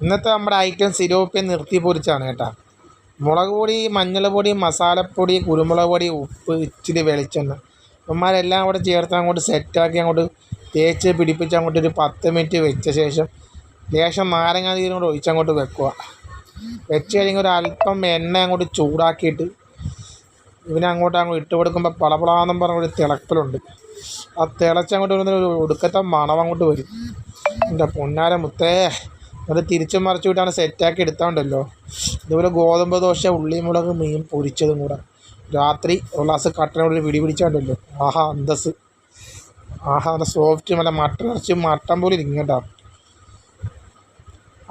ഇന്നത്തെ നമ്മുടെ ഐറ്റം സിലോപ്പിയൻ നിർത്തി പൊരിച്ചാണ് കേട്ടോ. മുളക് പൊടി, മഞ്ഞൾപ്പൊടി, മസാലപ്പൊടി, കുരുമുളക് പൊടി, ഉപ്പ്, ഇച്ചിരി വെളിച്ചെണ്ണ ഇവന്മാരെല്ലാം കൂടെ ചേർത്ത് അങ്ങോട്ട് സെറ്റാക്കി അങ്ങോട്ട് തേച്ച് പിടിപ്പിച്ച് അങ്ങോട്ട് ഒരു 10 മിനിറ്റ് വെച്ച ശേഷം ലേശം നാരങ്ങാ നീരും കൂടെ ഒഴിച്ചങ്ങോട്ട് വെക്കുക. വെച്ച് കഴിഞ്ഞാൽ ഒരു അല്പം എണ്ണ അങ്ങോട്ട് ചൂടാക്കിയിട്ട് അങ്ങോട്ട് ഇട്ട് കൊടുക്കുമ്പോൾ പളപളാന്നും പറഞ്ഞൊരു തിളക്കലുണ്ട്. ആ തിളച്ചങ്ങോട്ട് വരുന്ന ഒരു ഒടുക്കത്തെ മണം അങ്ങോട്ട് വരും. എൻ്റെ പൊന്നാര മുത്തേ, അത് തിരിച്ചും മറിച്ചു വിട്ടാണ് സെറ്റാക്കി എടുത്താണ്ടല്ലോ. ഇതുപോലെ ഗോതമ്പ് ദോശ, ഉള്ളിമുളക്, മീൻ പൊരിച്ചതും കൂടെ രാത്രി ഒരു ഗ്ലാസ് കട്ടനോട് പിടി പിടിച്ചാണ്ടല്ലോ. ആഹാ അന്തസ്, ആഹാ നല്ല സോഫ്റ്റ്, നല്ല മട്ടൻ ഇറച്ചി മട്ടൻ പോലെ ഇരിക്കും കേട്ടോ.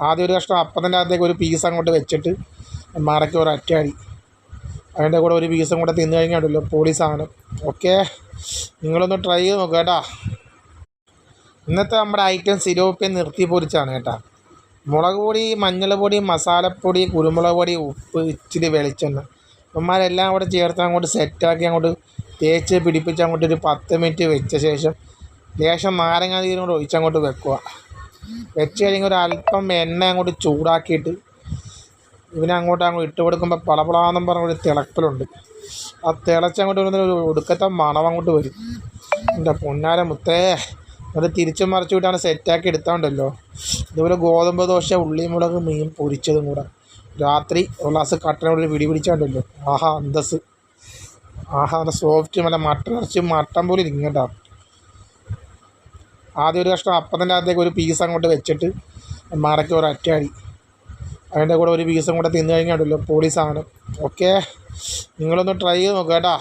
ആദ്യം ഒരു കഷ്ണം അപ്പത്തിൻ്റെ അകത്തേക്ക് ഒരു പീസ് അങ്ങോട്ട് വെച്ചിട്ട് മടക്കി ഒരു അറ്റാടി അതിൻ്റെ കൂടെ ഒരു പീസും കൂടെ തിന്നു കഴിഞ്ഞാണ്ടല്ലോ പൊളി സാധനം. ഓക്കെ, നിങ്ങളൊന്ന് ട്രൈ ചെയ്ത് നോക്കുക കേട്ടോ. ഇന്നത്തെ നമ്മുടെ ഐറ്റം സിലോപ്പിയൻ നിർത്തി പൊരിച്ചാണ് കേട്ടോ. മുളക് പൊടി, മഞ്ഞൾപ്പൊടി, മസാലപ്പൊടി, കുരുമുളക് പൊടി, ഉപ്പ്, ഇച്ചിരി വെളിച്ചെണ്ണ ഇവന്മാരെല്ലാം കൂടെ ചേർത്ത് അങ്ങോട്ട് സെറ്റാക്കി അങ്ങോട്ട് തേച്ച് പിടിപ്പിച്ച് അങ്ങോട്ട് ഒരു 10 മിനിറ്റ് വെച്ച ശേഷം ലേശം നാരങ്ങാ നീരും കൂടെ ഒഴിച്ചങ്ങോട്ട് വെക്കുക. വെച്ച് കഴിഞ്ഞാൽ ഒരു അല്പം എണ്ണ അങ്ങോട്ട് ചൂടാക്കിയിട്ട് അങ്ങോട്ട് ഇട്ട് കൊടുക്കുമ്പോൾ പളപളാന്നും പറഞ്ഞൊരു തിളക്കലുണ്ട്. ആ തിളച്ചങ്ങോട്ട് വരുന്ന ഒരു ഒടുക്കത്തെ മണം അങ്ങോട്ട് വരും. എൻ്റെ പൊന്നാര മുത്തേ, അത് തിരിച്ചും മറിച്ചു വിട്ടാണ് സെറ്റാക്കി എടുത്താണ്ടല്ലോ. ഇതുപോലെ ഗോതമ്പ് ദോശ, ഉള്ളിമുളക്, മീൻ പൊരിച്ചതും കൂടെ രാത്രി ഒരു ഗ്ലാസ് കട്ടനോട് പിടി പിടിച്ചാണ്ടല്ലോ. ആഹാ അന്തസ്, ആഹാ നല്ല സോഫ്റ്റ്, നല്ല മട്ടൻ ഇറച്ചി മട്ടൻ പോലെ ഇരിക്കും കേട്ടോ. ആദ്യം ഒരു കഷ്ണം അപ്പത്തിൻ്റെ അകത്തേക്ക് ഒരു പീസ് അങ്ങോട്ട് വെച്ചിട്ട് മടക്കി ഒരു അറ്റാടി അതിൻ്റെ കൂടെ ഒരു പീസും കൂടെ തിന്നു കഴിഞ്ഞാണ്ടല്ലോ പൊളി സാധനം. ഓക്കെ, നിങ്ങളൊന്ന് ട്രൈ ചെയ്ത് നോക്കുക കേട്ടോ.